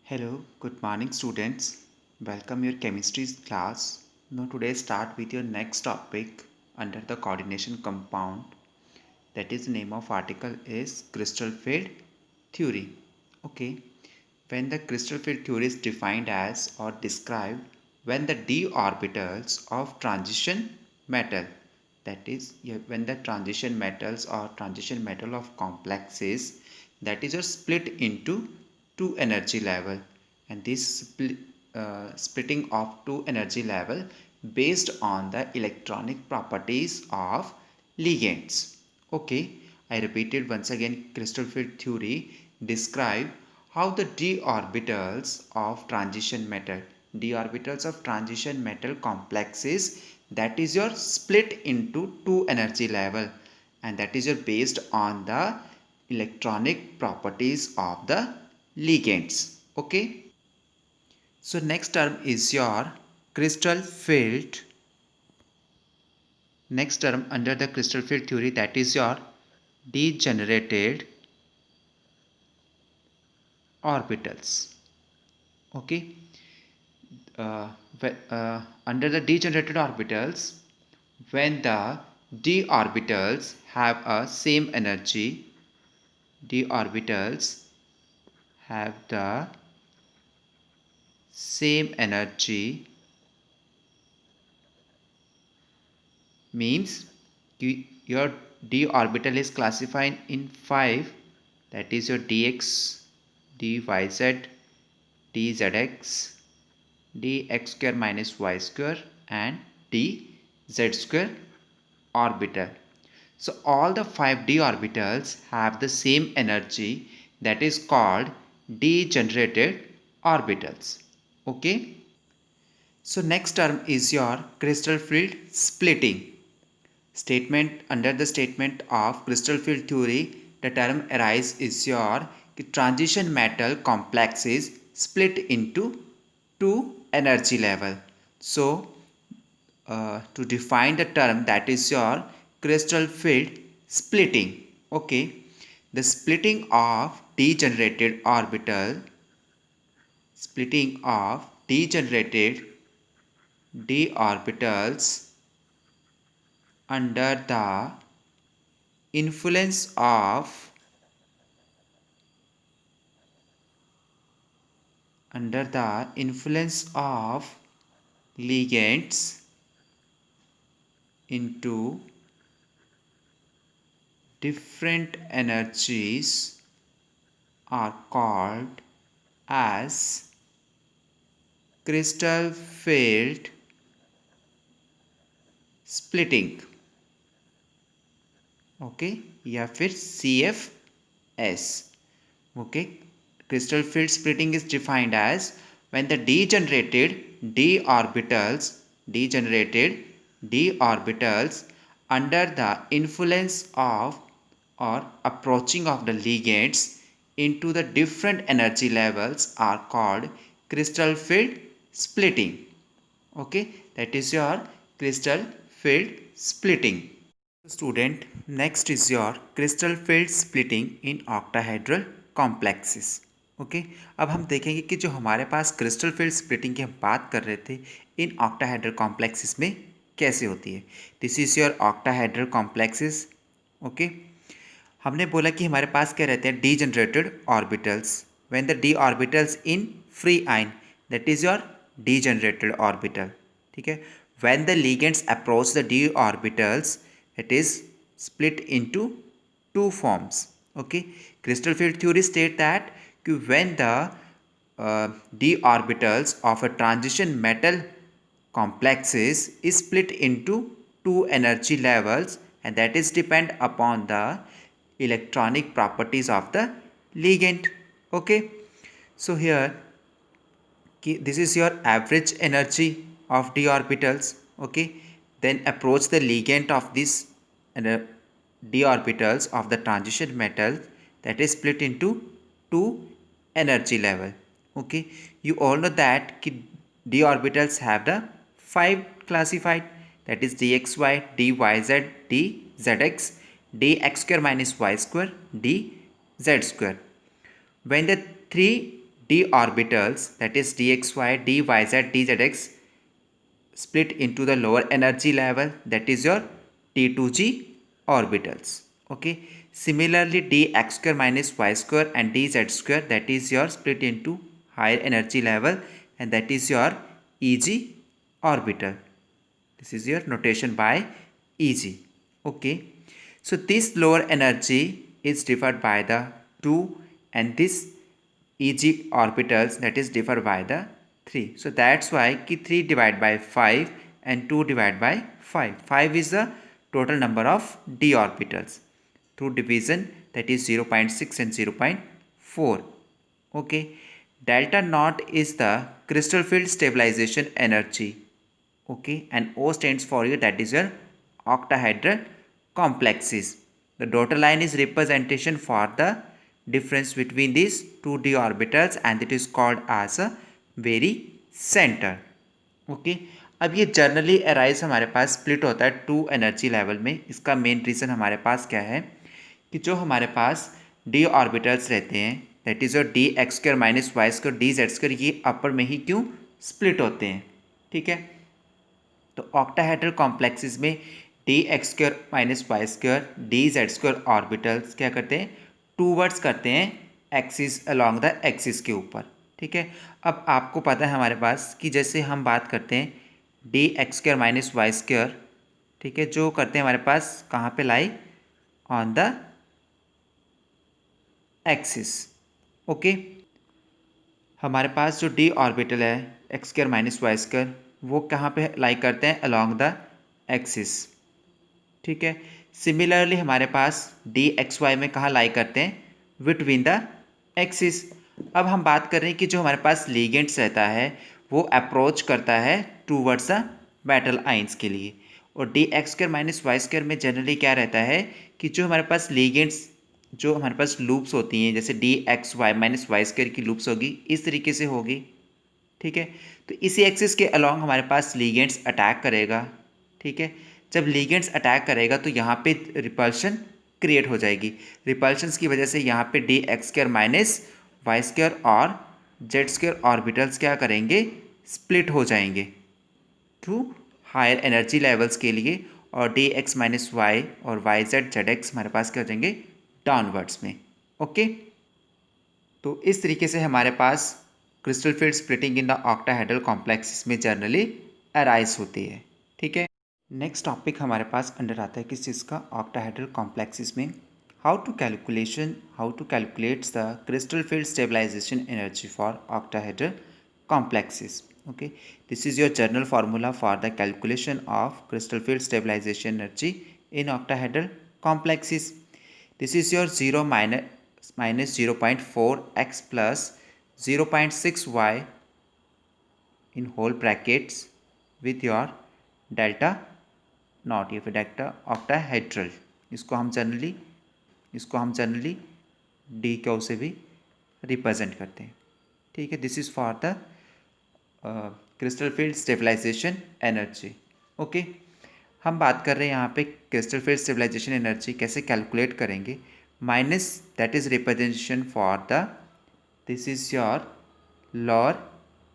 Hello, good morning students. Welcome your chemistry class. Now today start with your next topic under the coordination compound. That is the name of article is crystal field theory. Okay. When the crystal field theory is defined as or described when the d orbitals of transition metal, that is when the transition metals or transition metal of complexes, that is are split into two energy level, and this splitting of two energy level based on the electronic properties of ligands. Okay, I repeated once again. Crystal field theory describe how the d orbitals of transition metal complexes, that is your split into two energy level, and that is your based on the electronic properties of the ligands. Okay, so next term is your crystal field. Next term under the crystal field theory, that is your degenerated orbitals. Okay, uh, under the degenerated orbitals, when the d orbitals have a same energy, d orbitals have the same energy, means your d orbital is classified in 5, that is your dx, dyz, dzx, dx square minus y square, and dz square orbital. So all the 5d orbitals have the same energy, that is called degenerated orbitals. Okay. So next term is your crystal field splitting. Statement under the statement of crystal field theory, the term arise is your transition metal complexes split into two energy level. So to define the term, that is your crystal field splitting. Okay, the splitting of degenerated d orbitals under the influence of ligands into different energies are called as crystal field splitting. Okay, या फिर CFS. Okay, crystal field splitting is defined as when the degenerated d orbitals under the influence of or approaching of the ligands into the different energy levels are called crystal field splitting. Okay, that is your crystal field splitting. Student, next is your crystal field splitting in octahedral complexes. Okay, अब हम देखेंगे कि जो हमारे पास crystal field splitting की हम बात कर रहे थे इन ऑक्टाहेड्रल कॉम्प्लेक्सेस में कैसे होती है. This is your octahedral complexes. Okay, हमने बोला कि हमारे पास क्या रहते हैं degenerated orbitals. When the d orbitals in free ion, that is your degenerated orbital. ठीक है, when the ligands approach the d orbitals, it is split into two forms. Okay, crystal field theory state that when the d orbitals of a transition metal complexes is split into two energy levels, and that is depend upon the electronic properties of the ligand. Okay, so here this is your average energy of d orbitals. Okay, then approach the ligand of this d orbitals of the transition metal, that is split into two energy level. Okay, you all know that d orbitals have the 5 classified, that is dxy, dyz, dzx, dx square minus y square, dz square. When the 3 d orbitals, that is dxy, dyz, dzx, split into the lower energy level, that is your t2g orbitals. Okay, similarly dx square minus y square and dz square, that is your split into higher energy level, and that is your eg orbital. This is your notation by eg. Okay, so this lower energy is differed by the 2, and this eg orbitals, that is differed by the 3. So that's why ki 3 divided by 5 and 2 divided by 5. 5 is the total number of d orbitals through division, that is 0.6 and 0.4. Okay, delta naught is the crystal field stabilization energy. Okay, and O stands for you, that is your octahedral complexes. The dotted line is representation for the difference between these two d orbitals, and it is called as a very center. Okay, अब ये generally arise हमारे पास split होता है to energy level में. इसका main reason हमारे पास क्या है कि जो हमारे पास डी ऑर्बिटल्स रहते हैं, that is your d x square minus y square d z square, ये अपर में ही क्यों स्प्लिट होते हैं. ठीक है, तो ऑक्टाहेड्रल कॉम्प्लेक्सेस में d x square minus y square d z square orbitals क्या करते हैं, टूवर्ड्स करते हैं एक्सिस अलॉन्ग द एक्सिस के ऊपर. ठीक है, अब आपको पता है हमारे पास कि जैसे हम बात करते हैं d x square minus y square, ठीक है, जो करते हैं हमारे पास कहाँ पे lie, on the axis. Okay, हमारे पास जो डी ऑर्बिटल है x square minus y square, वो कहाँ पे लाई करते हैं, अलॉन्ग द एक्सिस. ठीक है, सिमिलरली हमारे पास डी एक्स वाई में कहाँ लाई करते हैं, बिटवीन द एक्सिस. अब हम बात कर रहे हैं कि जो हमारे पास लीगेंड्स रहता है वो अप्रोच करता है टूवर्ड्स द मेटल आइंस के लिए, और d x square minus y square में जनरली क्या रहता है कि जो हमारे पास लीगेंड्स, जो हमारे पास लूप्स होती हैं, जैसे d x y minus y square की लूप्स होगी, इस तरीके से होगी. ठीक है, तो इसी एक्सिस के अलॉन्ग हमारे पास लीगेंड्स अटैक करेगा. ठीक है, जब लीगेंड्स अटैक करेगा तो यहाँ पे रिपल्शन क्रिएट हो जाएगी. रिपल्शंस की वजह से यहाँ पे d x square minus y square और जेड स्क्र ऑर्बिटल्स क्या करेंगे, स्प्लिट हो जाएंगे टू हायर एनर्जी लेवल्स के लिए, और डी एक्स माइनस वाई और वाई जेड जेड एक्स हमारे पास क्या हो जाएंगे, डाउनवर्ड्स में. ओके, तो इस तरीके से हमारे पास crystal field splitting in the octahedral complex में जनरली अराइज होती है. ठीक है, नेक्स्ट टॉपिक हमारे पास अंडर आता है किस चीज़ का, ऑक्टाहेड्रल कॉम्प्लेक्सेस में how to calculates the crystal field stabilization energy for octahedral complexes. Okay, this is your general formula for the calculation of crystal field stabilization energy in octahedral complexes. This is your 0 minus 0.4 x plus 0.6 y in whole brackets with your delta not, या फिर delta octahedral. इसको हम generally D Q से भी represent करते हैं. ठीक है, this is for the crystal field stabilization energy. Okay, हम बात कर रहे हैं यहाँ पे क्रिस्टल फील्ड स्टेबलाइजेशन एनर्जी कैसे कैलकुलेट करेंगे. Minus, that is representation for the, this is your lower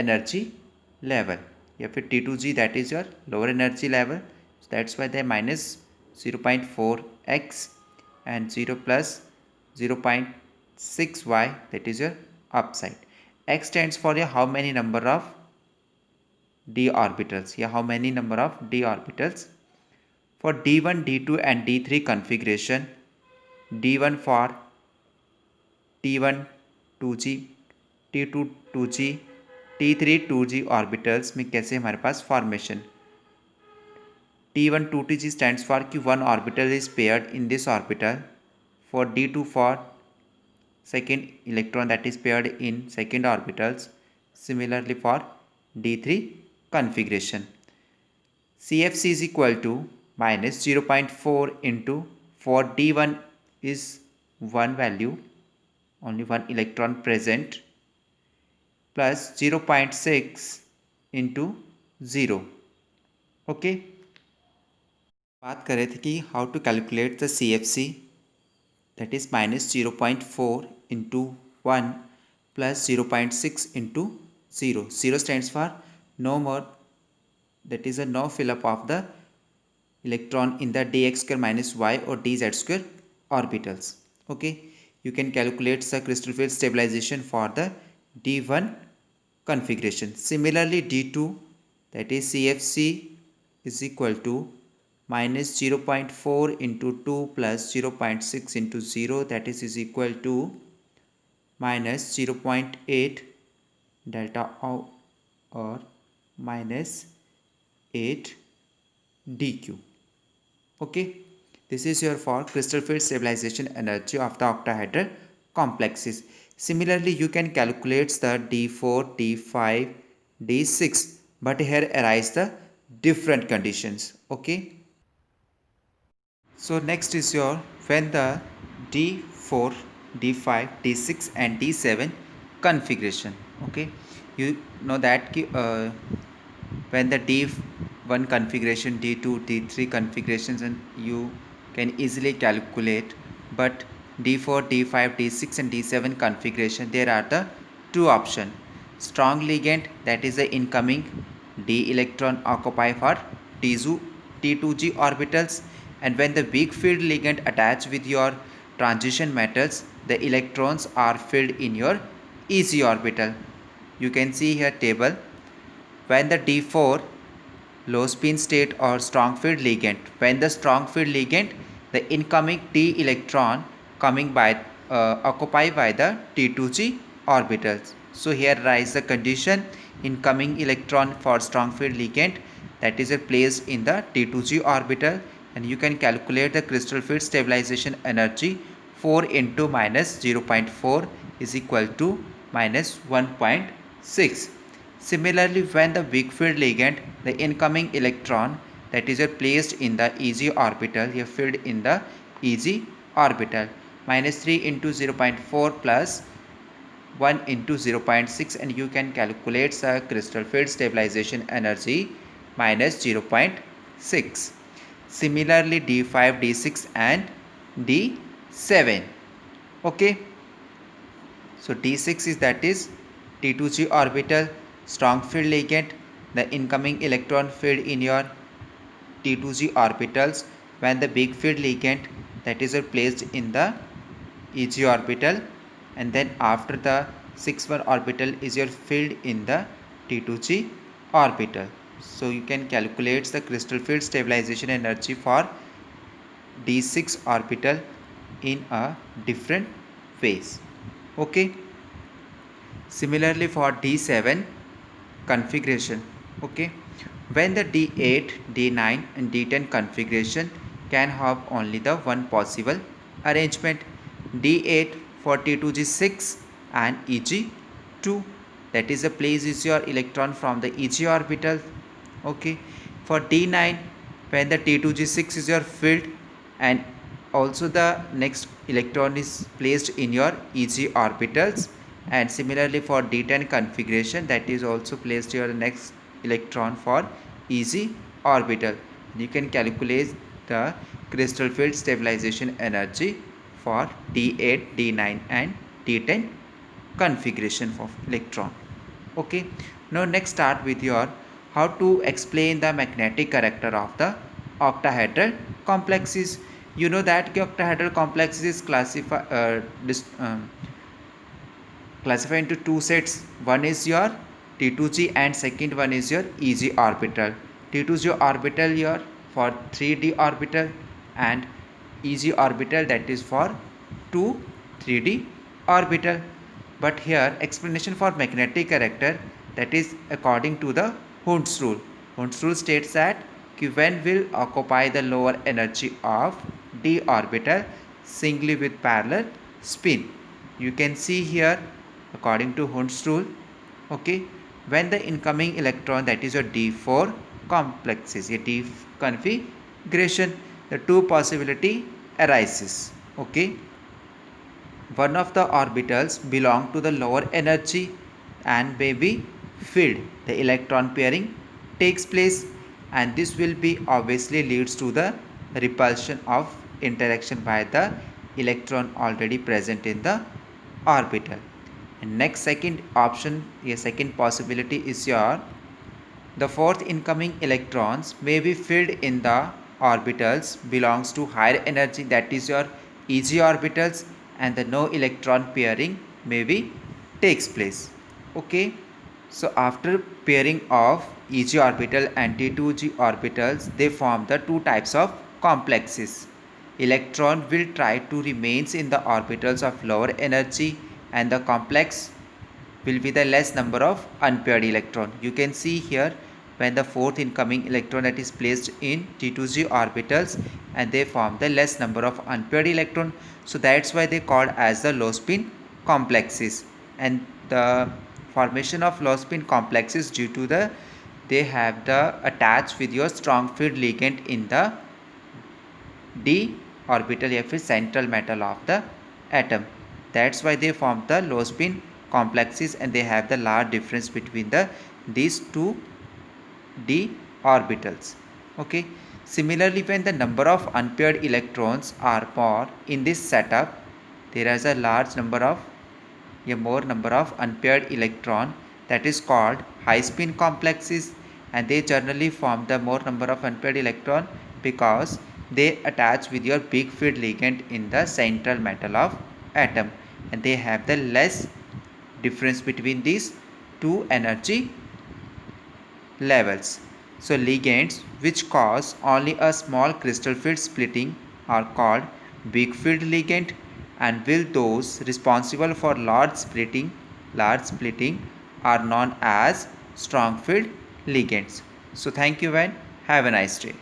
energy level, या फिर T2G, that is your lower energy level. That's why they minus 0.4x and 0 plus 0.6y, that is your upside. X stands for how many number of d orbitals, या how many number of d orbitals for d1 d2 and d3 configuration. d1 for t1 2g, t2 2g, t3 2g orbitals में कैसे हमारे पास formation. t1 2tg stands for कि one orbital is paired in this orbital. for d2 for second electron that is paired in second orbitals. Similarly for d3 configuration, CFC is equal to minus 0.4 into, for d1 is one value, only one electron present, plus 0.6 into 0. Okay, बात कर रहे थे कि how to calculate the CFC, that is minus 0.4 into 1 plus 0.6 into 0. 0 stands for no more, that is a no fill up of the electron in the dx square minus y or dz square orbitals. Okay, you can calculate the crystal field stabilization for the d1 configuration. Similarly, d2, that is CFC, is equal to minus 0.4 into 2 plus 0.6 into 0, that is equal to minus 0.8 delta O or minus 8 dq. Okay, this is your for crystal field stabilization energy of the octahedral complexes. Similarly, you can calculate the d4, d5, d6, but here arise the different conditions. Okay, so next is your when the d4, d5, d6 and d7 configuration. Okay, you know that when the d1 configuration, d2, d3 configurations, and you can easily calculate, but d4, d5, d6 and d7 configuration, there are the two options. Strong ligand, that is the incoming d electron occupy for T2G orbitals, and when the weak field ligand attach with your transition metals, the electrons are filled in your EZ orbital. You can see here table. When the D4 low spin state or strong field ligand, when the strong field ligand, the incoming d electron coming by occupied by the T2G orbitals. So here rise the condition, incoming electron for strong field ligand, that is placed in the T2G orbital, and you can calculate the crystal field stabilization energy 4 into minus 0.4 is equal to minus 1.6. Similarly, when the weak field ligand, the incoming electron, that is placed in the EZ orbital, here filled in the EZ orbital, minus 3 into 0.4 plus 1 into 0.6, and you can calculate the crystal field stabilization energy minus 0.6. Similarly, D5, D6 and D7. Okay, so D6 is that is T2G orbital, strong field ligand, the incoming electron filled in your T2G orbitals when the big field ligand, that is placed in the EG orbital, and then after the 6-1 orbital is your filled in the T2G orbital. So you can calculate the crystal field stabilization energy for D6 orbital in a different ways. Okay, similarly for D7 configuration. Okay, when the D8, D9 and D10 configuration can have only the one possible arrangement. D8 for T2G6 and EG2, that is the place is your electron from the EG orbital. Okay, for D9, when the T2G6 is your filled and also the next electron is placed in your EG orbitals, and similarly for D10 configuration, that is also placed your next electron for EZ orbital. You can calculate the crystal field stabilization energy for D8, D9 and D10 configuration of electron. Okay, now next start with your how to explain the magnetic character of the octahedral complexes. You know that octahedral complexes is classified into two sets. One is your T2G and second one is your EG orbital. T2G orbital your for 3D orbital and EG orbital, that is for 2 3D orbital. But here explanation for magnetic character, that is according to the Hund's rule. Hund's rule states that when will occupy the lower energy of d orbital singly with parallel spin. You can see here according to Hund's rule. Okay, when the incoming electron, that is your d4 complexes, a d configuration, the two possibility arises. Okay, one of the orbitals belong to the lower energy and may be filled. The electron pairing takes place, and this will be obviously leads to the repulsion of interaction by the electron already present in the orbital. And next second option, a second possibility is your the fourth incoming electrons may be filled in the orbitals belongs to higher energy, that is your Eg orbitals, and the no electron pairing may be takes place. Okay, so after pairing of Eg orbital and T2G orbitals, they form the two types of complexes. Electron will try to remains in the orbitals of lower energy, and the complex will be the less number of unpaired electron. You can see here when the fourth incoming electron that is placed in T2G orbitals, and they form the less number of unpaired electron. So that's why they called as the low spin complexes. And the formation of low spin complexes due to the they have the attached with your strong field ligand in the d orbital F is central metal of the atom. That's why they form the low spin complexes, and they have the large difference between the these two d orbitals. Okay. Similarly, when the number of unpaired electrons are more in this setup, there is a large number of a more number of unpaired electron, that is called high spin complexes, and they generally form the more number of unpaired electron because they attach with your big field ligand in the central metal of atom, and they have the less difference between these two energy levels. So ligands which cause only a small crystal field splitting are called big field ligand, and will those responsible for large splitting are known as strong field ligands. So thank you and have a nice day.